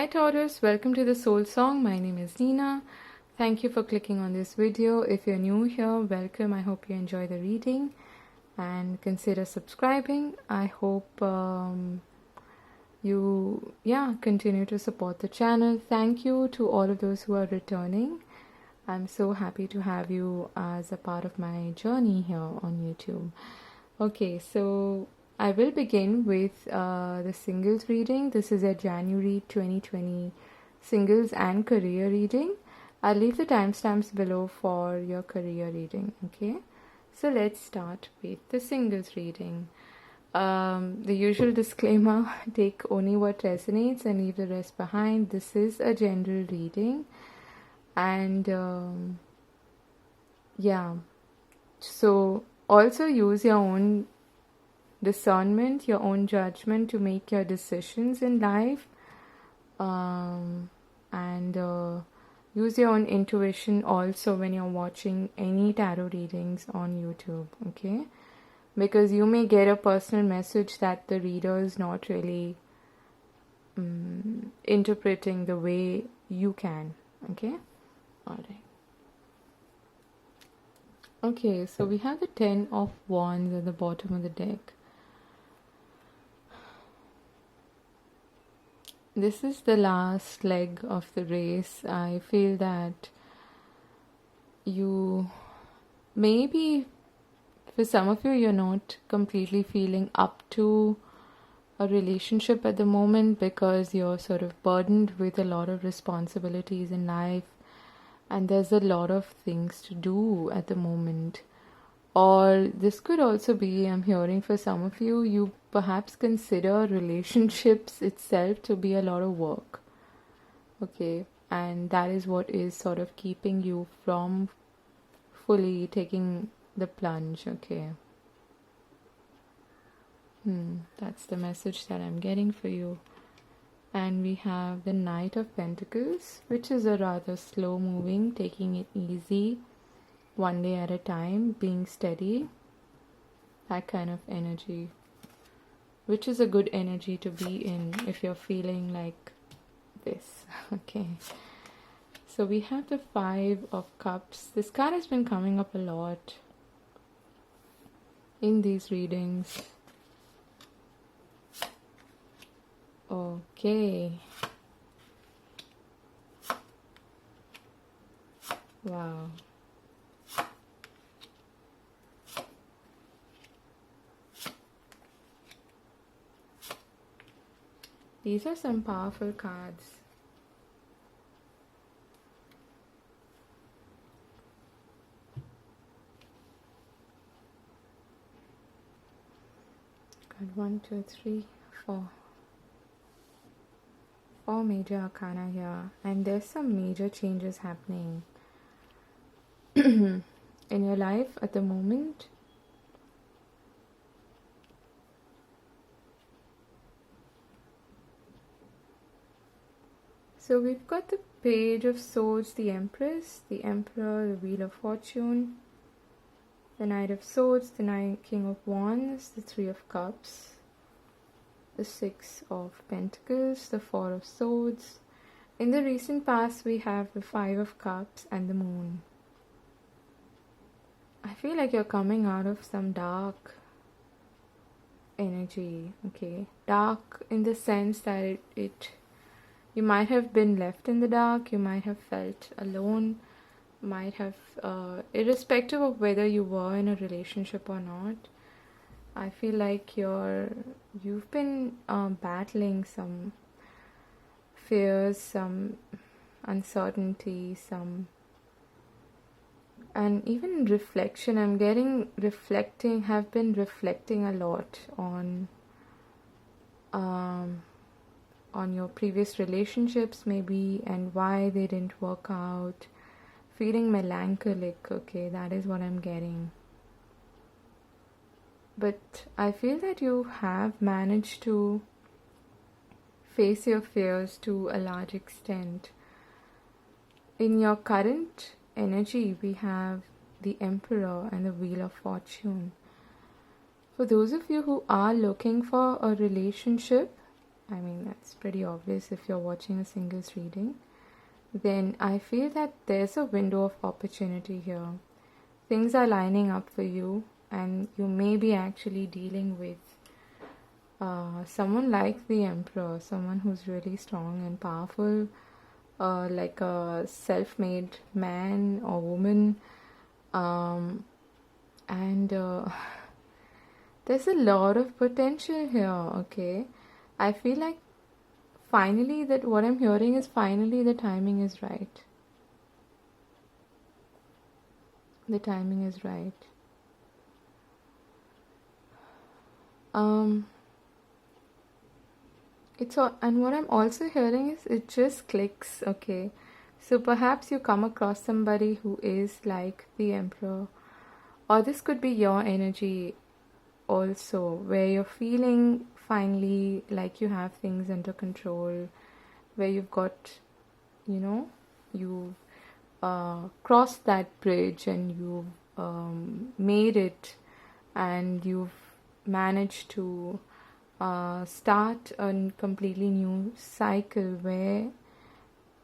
Hi Taurus, welcome to the Soul Song. My name is Nina. Thank you for clicking on this video. If you're new here, welcome. I hope you enjoy the reading and consider subscribing. I hope you continue to support the channel. Thank you to all of those who are returning. I'm so happy to have you as a part of my journey here on YouTube. Okay, so I will begin with the singles reading. This is a January 2020 singles and career reading. I'll leave the timestamps below for your career reading. Okay, so let's start with the singles reading. The usual disclaimer: take only what resonates and leave the rest behind. This is a general reading, and so also use your own discernment, your own judgment to make your decisions in life, and use your own intuition also when you're watching any tarot readings on YouTube, okay? Because you may get a personal message that the reader is not really interpreting the way you can, okay? Alright. Okay, so we have the 10 of Wands at the bottom of the deck. This is the last leg of the race. I feel that you maybe, for some of you, you're not completely feeling up to a relationship at the moment because you're sort of burdened with a lot of responsibilities in life and there's a lot of things to do at the moment. Or this could also be, I'm hearing for some of you, you perhaps consider relationships itself to be a lot of work. Okay, and that is what is sort of keeping you from fully taking the plunge. Okay. That's the message that I'm getting for you. And we have the Knight of Pentacles, which is a rather slow moving, taking it easy, one day at a time, being steady, that kind of energy, which is a good energy to be in if you're feeling like this. Okay, so we have the 5 of Cups. This card has been coming up a lot in these readings. Okay, wow. These are some powerful cards. Got 1, 2, 3, 4. 4 major arcana here, and there's some major changes happening in your life at the moment. So we've got the Page of Swords, the Empress, the Emperor, the Wheel of Fortune, the Knight of Swords, the King of Wands, the 3 of Cups, the 6 of Pentacles, the 4 of Swords. In the recent past, we have the 5 of Cups and the Moon. I feel like you're coming out of some dark energy, okay? Dark in the sense that you might have been left in the dark, you might have felt alone, might have, irrespective of whether you were in a relationship or not, I feel like you've been battling some fears, some uncertainty, and even reflection. I'm getting have been reflecting a lot on your previous relationships maybe and why they didn't work out. Feeling melancholic, okay, that is what I'm getting. But I feel that you have managed to face your fears to a large extent. In your current energy, we have the Emperor and the Wheel of Fortune. For those of you who are looking for a relationship, I mean, that's pretty obvious if you're watching a singles reading. Then I feel that there's a window of opportunity here. Things are lining up for you, and you may be actually dealing with someone like the Emperor, someone who's really strong and powerful, like a self-made man or woman, and there's a lot of potential here. Okay, I feel like finally that what I'm hearing is finally the timing is right. The timing is right. It's all, and what I'm also hearing is it just clicks. Okay, so perhaps you come across somebody who is like the Emperor, or this could be your energy also, where you're feeling finally like you have things under control, where you've got, you've crossed that bridge and you've made it, and you've managed to start a completely new cycle,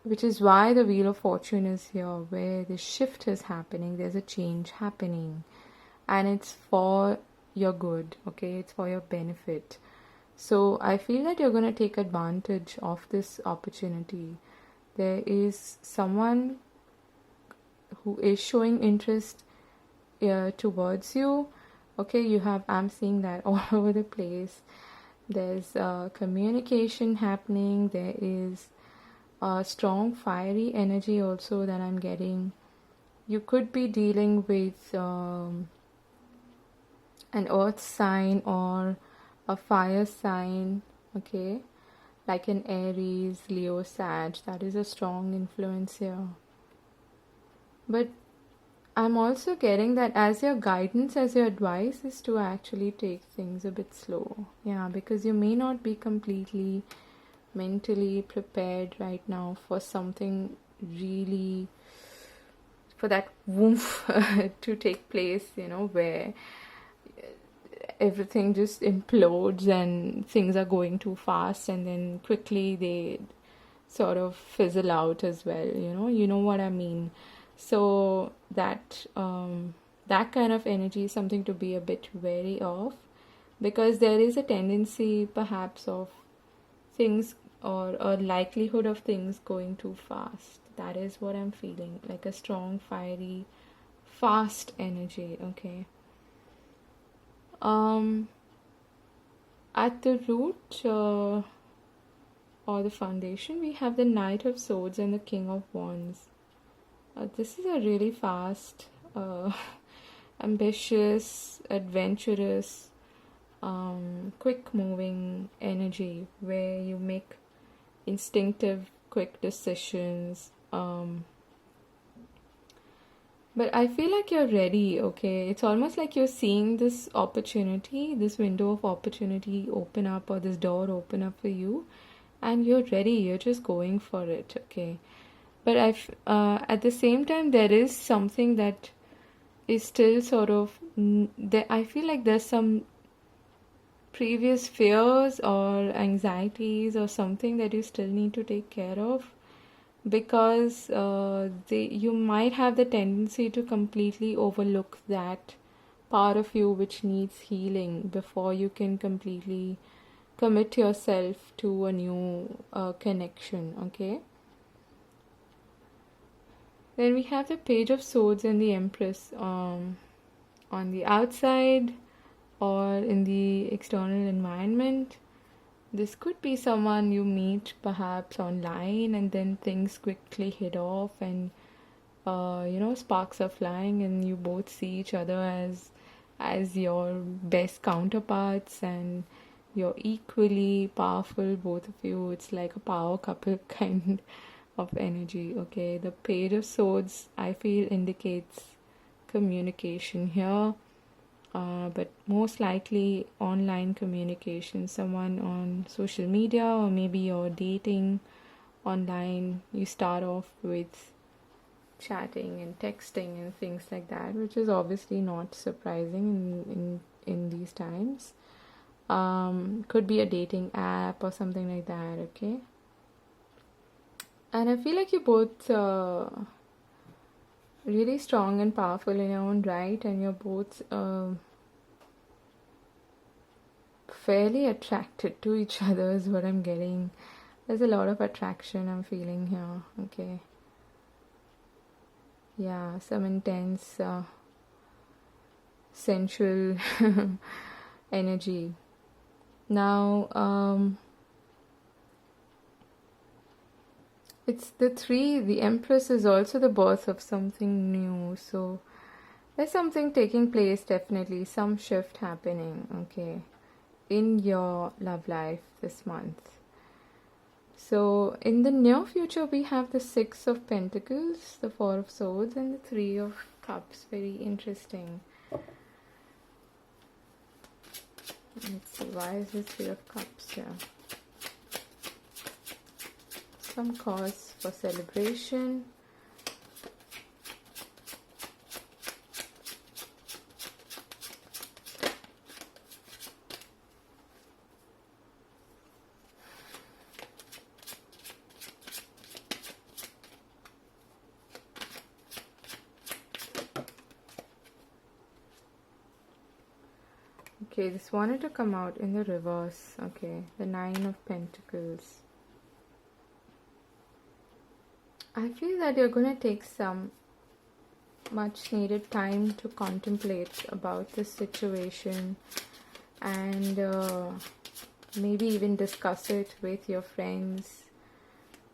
which is why the Wheel of Fortune is here, where the shift is happening, there's a change happening, and it's for your good, okay? It's for your benefit. So I feel that you're going to take advantage of this opportunity. There is someone who is showing interest towards you. Okay, I'm seeing that all over the place. There's communication happening. There is a strong fiery energy also that I'm getting. You could be dealing with an earth sign or a fire sign, okay, like an Aries, Leo, Sag. That is a strong influence here. But I'm also getting that as your guidance, as your advice is to actually take things a bit slow. Yeah, because you may not be completely mentally prepared right now for something really, for that woof to take place, where everything just implodes and things are going too fast, and then quickly they sort of fizzle out as well. You know what I mean. So that that kind of energy is something to be a bit wary of, because there is a tendency perhaps of things, or a likelihood of things going too fast. That is what I'm feeling, like a strong, fiery, fast energy. Okay. At the root or the foundation, we have the Knight of Swords and the King of Wands. This is a really fast, ambitious, adventurous, quick-moving energy where you make instinctive, quick decisions. But I feel like you're ready, okay? It's almost like you're seeing this opportunity, this window of opportunity open up, or this door open up for you, and you're ready. You're just going for it, okay? But at the same time, there is something that is still sort of, I feel like there's some previous fears or anxieties or something that you still need to take care of, because you might have the tendency to completely overlook that part of you which needs healing before you can completely commit yourself to a new connection, okay? Then we have the Page of Swords and the Empress. On the outside or in the external environment, this could be someone you meet perhaps online, and then things quickly hit off, and sparks are flying, and you both see each other as your best counterparts, and you're equally powerful, both of you. It's like a power couple kind of energy, okay? The Page of Swords, I feel, indicates communication here. But most likely online communication, someone on social media, or maybe you're dating online. You start off with chatting and texting and things like that, which is obviously not surprising in these times. Could be a dating app or something like that, okay? And I feel like you're both really strong and powerful in your own right, and you're both fairly attracted to each other is what I'm getting. There's a lot of attraction I'm feeling here, okay? Yeah, some intense sensual energy. Now, it's the three, the Empress is also the birth of something new. So there's something taking place, definitely, some shift happening, okay, in your love life this month. So in the near future, we have the Six of Pentacles, the Four of Swords, and the Three of Cups. Very interesting. Let's see, why is this Three of Cups here? Some cause for celebration. Okay, this wanted to come out in the reverse. Okay, the Nine of Pentacles. I feel that you're going to take some much needed time to contemplate about this situation and maybe even discuss it with your friends,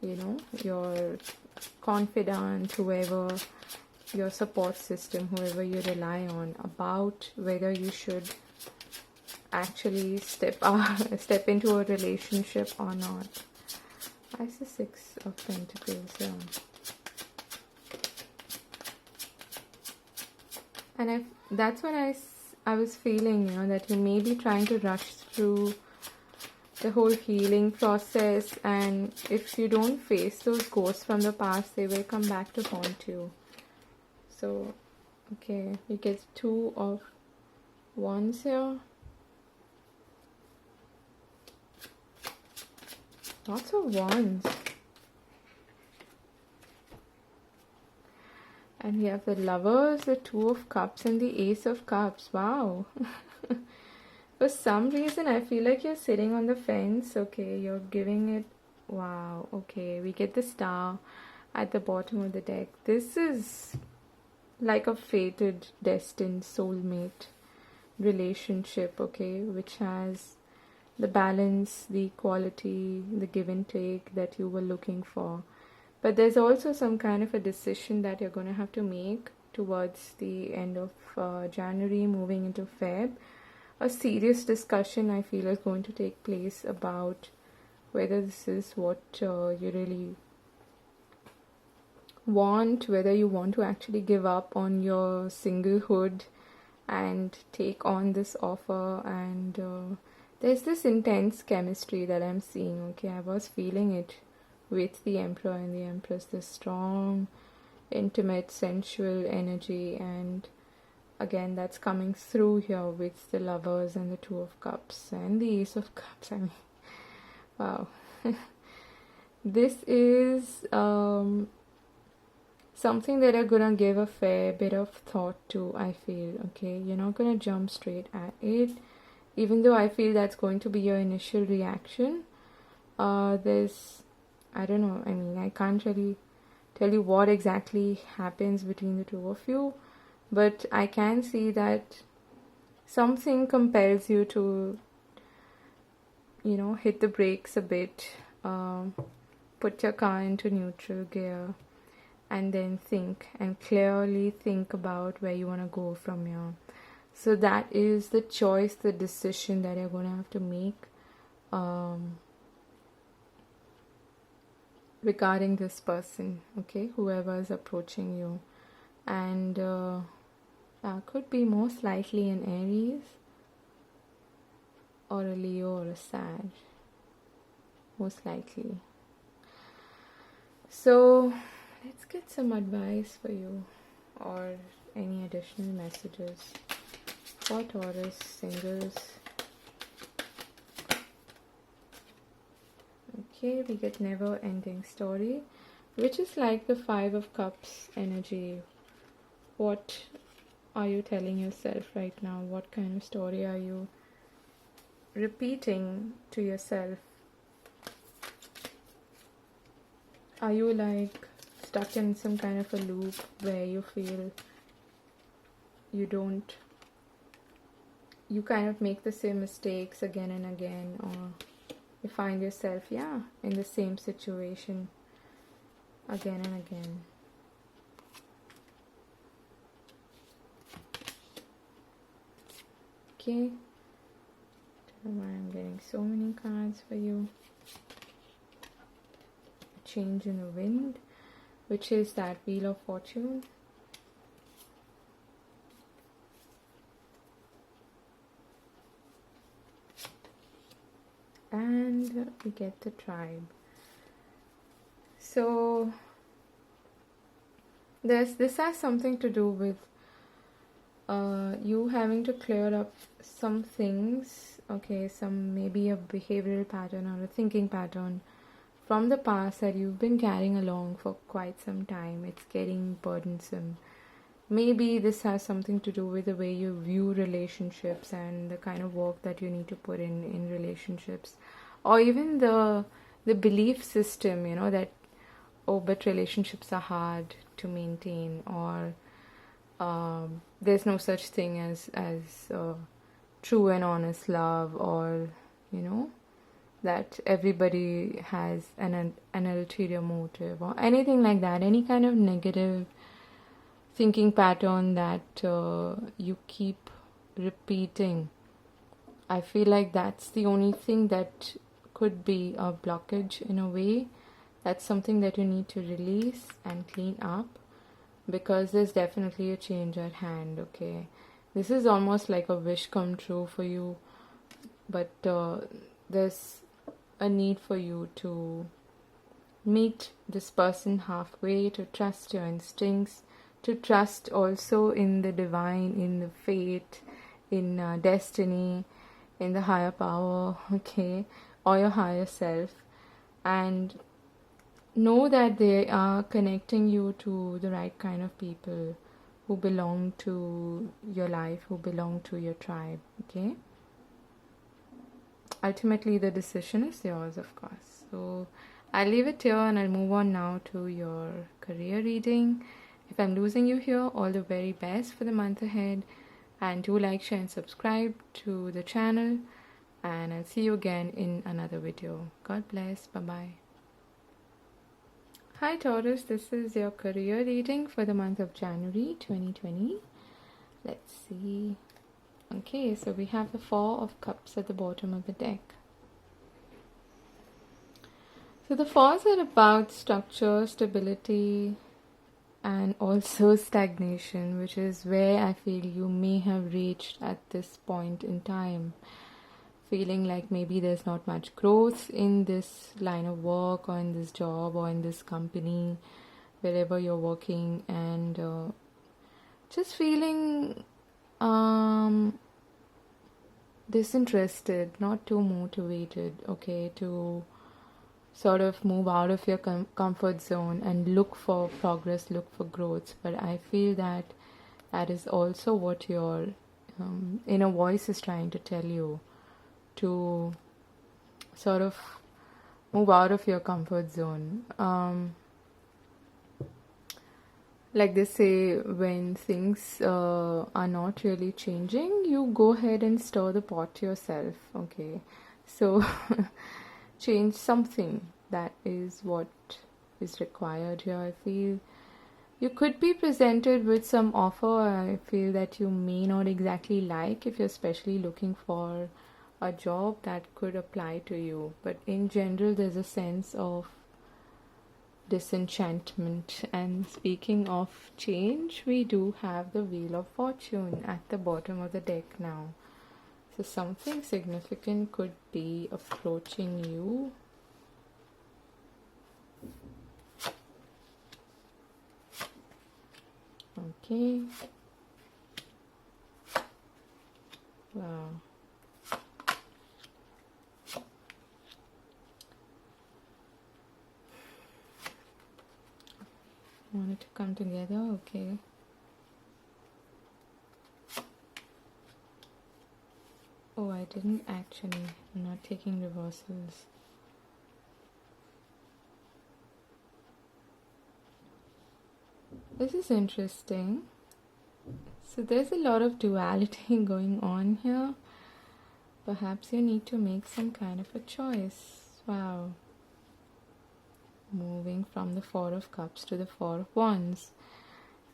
you know, your confidant, whoever, your support system, whoever you rely on, about whether you should actually step into a relationship or not. Why is the Six of Pentacles here? And that's what I was feeling, you know, that you may be trying to rush through the whole healing process, and if you don't face those ghosts from the past, they will come back to haunt you. So, okay, you get Two of Wands here. Lots of wands. And we have the Lovers, the Two of Cups, and the Ace of Cups. Wow. For some reason, I feel like you're sitting on the fence. Okay, you're giving it... Wow. Okay, we get the Star at the bottom of the deck. This is like a fated, destined soulmate relationship, okay, which has the balance, the equality, the give and take that you were looking for. But there's also some kind of a decision that you're going to have to make towards the end of January, moving into Feb. A serious discussion, I feel, is going to take place about whether this is what you really want, whether you want to actually give up on your singlehood and take on this offer. And there's this intense chemistry that I'm seeing, okay? I was feeling it with the Emperor and the Empress, this strong, intimate, sensual energy, and again, that's coming through here with the Lovers and the Two of Cups and the Ace of Cups. I mean, wow. This is something that you're gonna give a fair bit of thought to, I feel, okay? You're not gonna jump straight at it, even though I feel that's going to be your initial reaction. There's, I don't know, I mean, I can't really tell you what exactly happens between the two of you, but I can see that something compels you to, you know, hit the brakes a bit, put your car into neutral gear, and then think and clearly think about where you want to go from here. So that is the choice, the decision that you're going to have to make regarding this person, okay, whoever is approaching you. And could be most likely an Aries or a Leo or a Sag, most likely. So let's get some advice for you or any additional messages for Taurus singles Okay, we get never ending story, which is like the Five of Cups energy. What are you telling yourself right now? What kind of story are you repeating to yourself? Are you like stuck in some kind of a loop where you feel you kind of make the same mistakes again and again, or you find yourself, yeah, in the same situation again and again? Okay, tell me why I'm getting so many cards for you. A change in the wind, which is that Wheel of Fortune. And we get the Tribe. So this has something to do with you having to clear up some things, okay, some maybe a behavioral pattern or a thinking pattern from the past that you've been carrying along for quite some time. It's getting burdensome. Maybe this has something to do with the way you view relationships and the kind of work that you need to put in relationships, or even the belief system, you know, that, oh, but relationships are hard to maintain, or there's no such thing as true and honest love, or you know, that everybody has an ulterior motive, or anything like that. Any kind of negative thinking pattern that you keep repeating, I feel like that's the only thing that could be a blockage in a way. That's something that you need to release and clean up, because there's definitely a change at hand, okay? This is almost like a wish come true for you, but there's a need for you to meet this person halfway, to trust your instincts, to trust also in the divine, in the fate, in destiny, in the higher power, okay, or your higher self, and know that they are connecting you to the right kind of people who belong to your life, who belong to your tribe, okay? Ultimately, the decision is yours, of course. So I'll leave it here and I'll move on now to your career reading. If I'm losing you here, all the very best for the month ahead. And do like, share and subscribe to the channel. And I'll see you again in another video. God bless. Bye-bye. Hi Taurus, this is your career reading for the month of January 2020. Let's see. Okay, so we have the Four of Cups at the bottom of the deck. So the fours are about structure, stability, and also stagnation, which is where I feel you may have reached at this point in time. Feeling like maybe there's not much growth in this line of work, or in this job, or in this company, wherever you're working, and just feeling disinterested, not too motivated, okay, to sort of move out of your comfort zone and look for progress, look for growth. But I feel that that is also what your inner voice is trying to tell you, to sort of move out of your comfort zone. Like they say, when things are not really changing, you go ahead and stir the pot yourself, okay? So change something. That is what is required here. I feel you could be presented with some offer, I feel, that you may not exactly like, if you're especially looking for a job that could apply to you. But in general, there's a sense of disenchantment. And speaking of change, we do have the Wheel of Fortune at the bottom of the deck now. So something significant could be approaching you. Okay. Wow. Want it to come together? Okay. Oh, I didn't actually. I'm not taking reversals. This is interesting. So there's a lot of duality going on here. Perhaps you need to make some kind of a choice. Wow. Moving from the Four of Cups to the Four of Wands.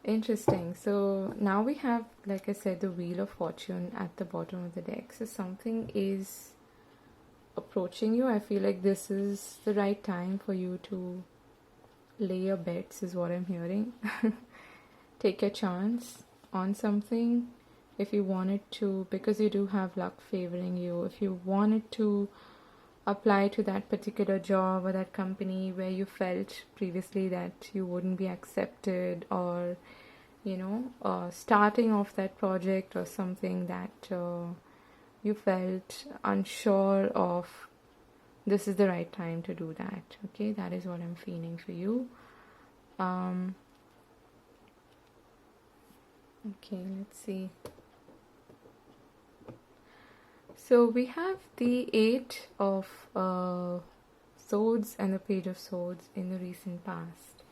Interesting. So now we have, like I said, the Wheel of Fortune at the bottom of the deck. So something is approaching you. I feel like this is the right time for you to lay your bets, is what I'm hearing. Take a chance on something if you wanted to, because you do have luck favoring you. If you wanted to apply to that particular job or that company where you felt previously that you wouldn't be accepted, or starting off that project or something that you felt unsure of, this is the right time to do that. Okay, that is what I'm feeling for you. Okay, let's see. So we have the Eight of Swords and the Page of Swords in the recent past.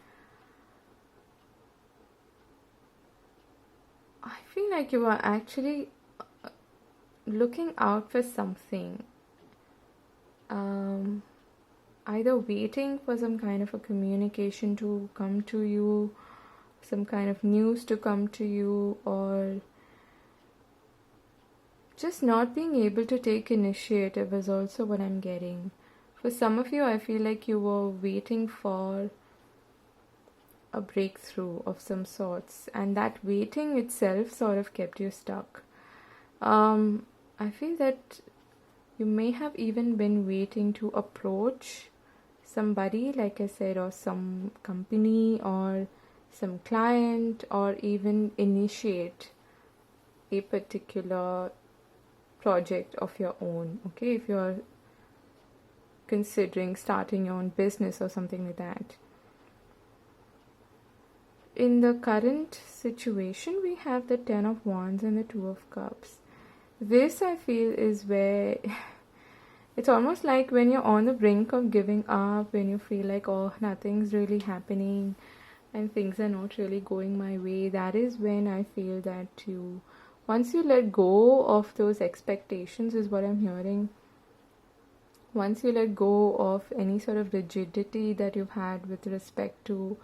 I feel like you are actually looking out for something. Either waiting for some kind of a communication to come to you, some kind of news to come to you, or just not being able to take initiative is also what I'm getting. For some of you, I feel like you were waiting for a breakthrough of some sorts, and that waiting itself sort of kept you stuck. I feel that you may have even been waiting to approach somebody, like I said, or some company or some client, or even initiate a particular project of your own. Okay, if you're considering starting your own business or something like that. In the current situation, we have the Ten of Wands and the Two of Cups. This, I feel, is where it's almost like when you're on the brink of giving up, when you feel like, oh, nothing's really happening and things are not really going my way. That is when I feel that once you let go of those expectations, is what I'm hearing. Once you let go of any sort of rigidity that you've had with respect to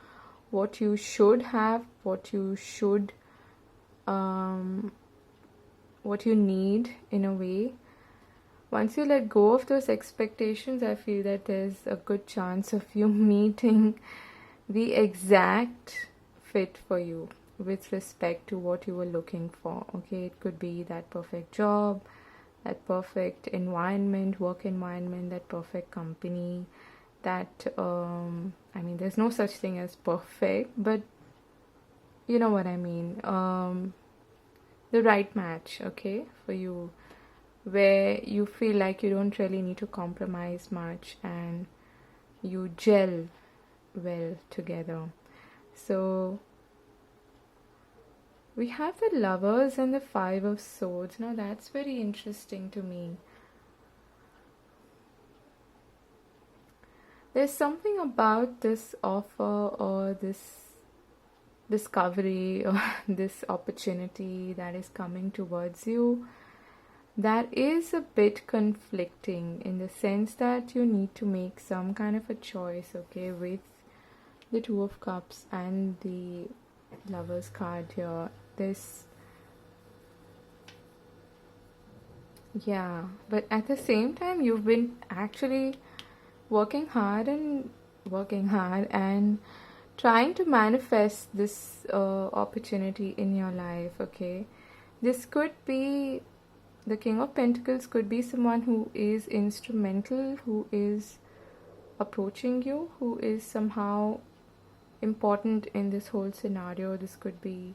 what you should have, what you should, what you need in a way. Once you let go of those expectations, I feel that there's a good chance of you meeting the exact fit for you with respect to what you were looking for. Okay, it could be that perfect job, that perfect environment, work environment, that perfect company, that there's no such thing as perfect, but you know what I mean. The right match, okay, for you, where you feel like you don't really need to compromise much and you gel well together. So we have the Lovers and the Five of Swords. Now that's very interesting to me. There's something about this offer or this discovery or this opportunity that is coming towards you that is a bit conflicting, in the sense that you need to make some kind of a choice, okay, with the Two of Cups and the Lovers card here. But at the same time, you've been actually working hard and trying to manifest this opportunity in your life, okay. This could be the King of Pentacles, could be someone who is instrumental, who is approaching you, who is somehow important in this whole scenario. This could be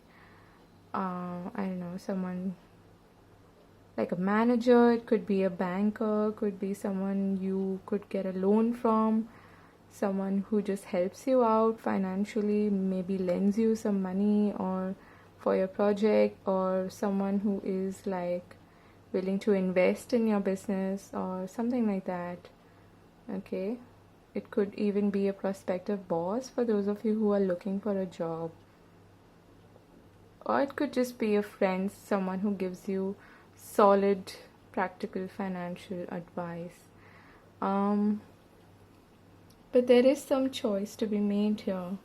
someone like a manager, it could be a banker, could be someone you could get a loan from, someone who just helps you out financially, maybe lends you some money or for your project, or someone who is like willing to invest in your business or something like that. Okay, it could even be a prospective boss for those of you who are looking for a job, or it could just be a friend, someone who gives you solid practical financial advice. But there is some choice to be made here.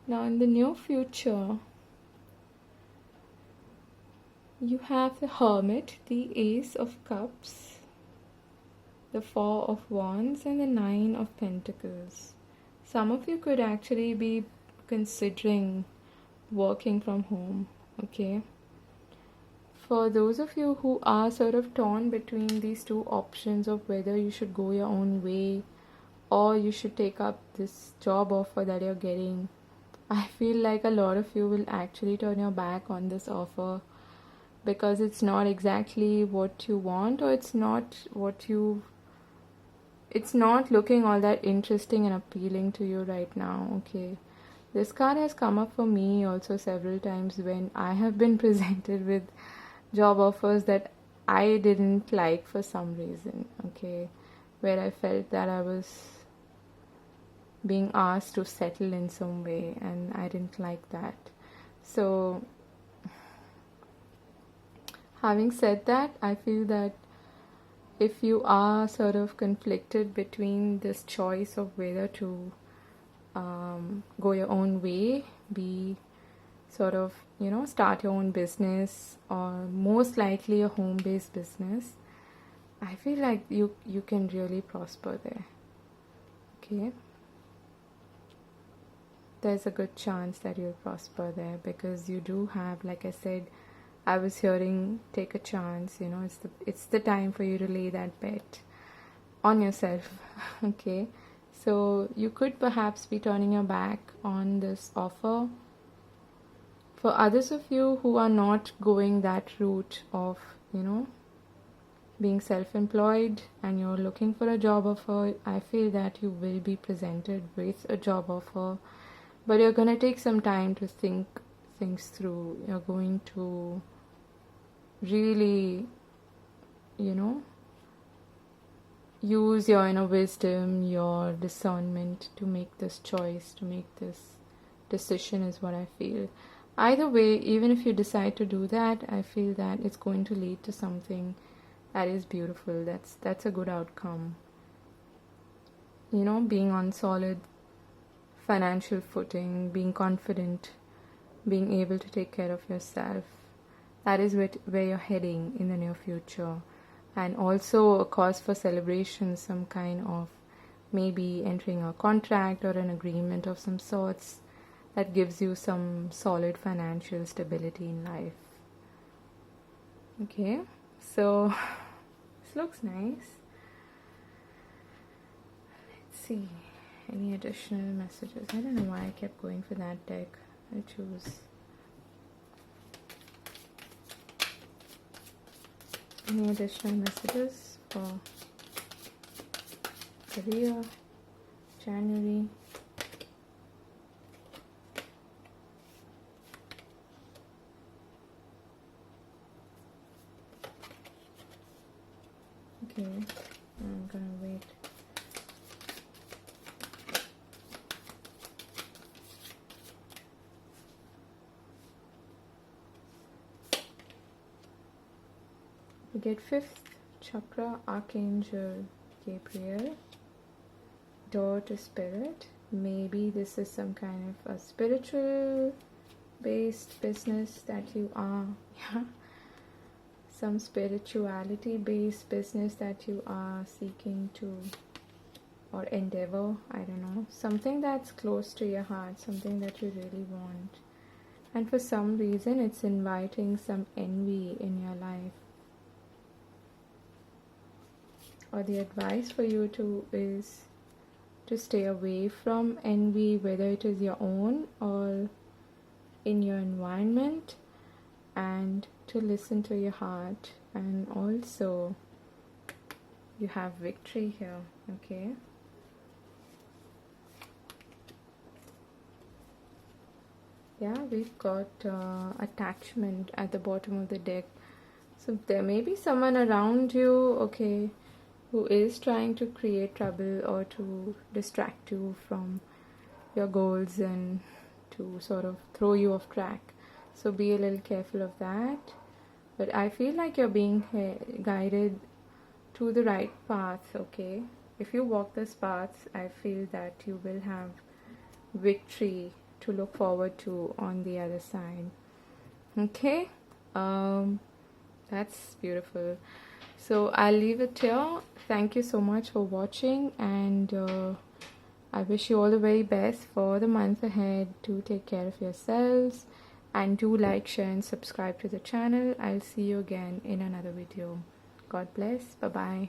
Now in the near future, you have the Hermit, the Ace of Cups, the Four of Wands, and the Nine of Pentacles. Some of you could actually be considering working from home, okay? For those of you who are sort of torn between these two options of whether you should go your own way or you should take up this job offer that you're getting, I feel like a lot of you will actually turn your back on this offer because it's not exactly what you want, or it's not looking all that interesting and appealing to you right now, okay? This card has come up for me also several times when I have been presented with job offers that I didn't like for some reason, okay? Where I felt that I was being asked to settle in some way and I didn't like that. So, having said that, I feel that if you are sort of conflicted between this choice of whether to go your own way, be sort of, start your own business, or most likely a home-based business, I feel like you can really prosper there, okay? There's a good chance that you'll prosper there because you do have, like I said, I was hearing, take a chance, it's the time for you to lay that bet on yourself, okay? So you could perhaps be turning your back on this offer. For others of you who are not going that route of, being self-employed and you're looking for a job offer, I feel that you will be presented with a job offer, but you're going to take some time to think things through. You're going to really, use your inner wisdom, your discernment to make this choice, to make this decision, is what I feel. Either way, even if you decide to do that, I feel that it's going to lead to something that is beautiful. That's a good outcome. Being on solid financial footing, being confident, being able to take care of yourself. That is where you're heading in the near future. And also a cause for celebration, some kind of maybe entering a contract or an agreement of some sorts that gives you some solid financial stability in life. Okay, so this looks nice. Let's see, any additional messages? I don't know why I kept going for that deck. I choose. Any additional messages for career, January? Okay, I'm gonna wait. We get 5th chakra, Archangel Gabriel, door to spirit. Maybe this is some kind of a spiritual based business that you are, some spirituality based business that you are seeking to or endeavor, I don't know, something that's close to your heart, something that you really want, and for some reason it's inviting some envy in your life. Or the advice for you is to stay away from envy, whether it is your own or in your environment, and to listen to your heart. And also you have victory here, okay? Yeah, we've got attachment at the bottom of the deck. So there may be someone around you, okay, who is trying to create trouble or to distract you from your goals and to sort of throw you off track. So be a little careful of that. But I feel like you're being guided to the right path, okay? If you walk this path, I feel that you will have victory to look forward to on the other side. Okay? That's beautiful. So I'll leave it here. Thank you so much for watching, and I wish you all the very best for the month ahead. Do take care of yourselves, and do like, share and subscribe to the channel. I'll see you again in another video. God bless. Bye bye.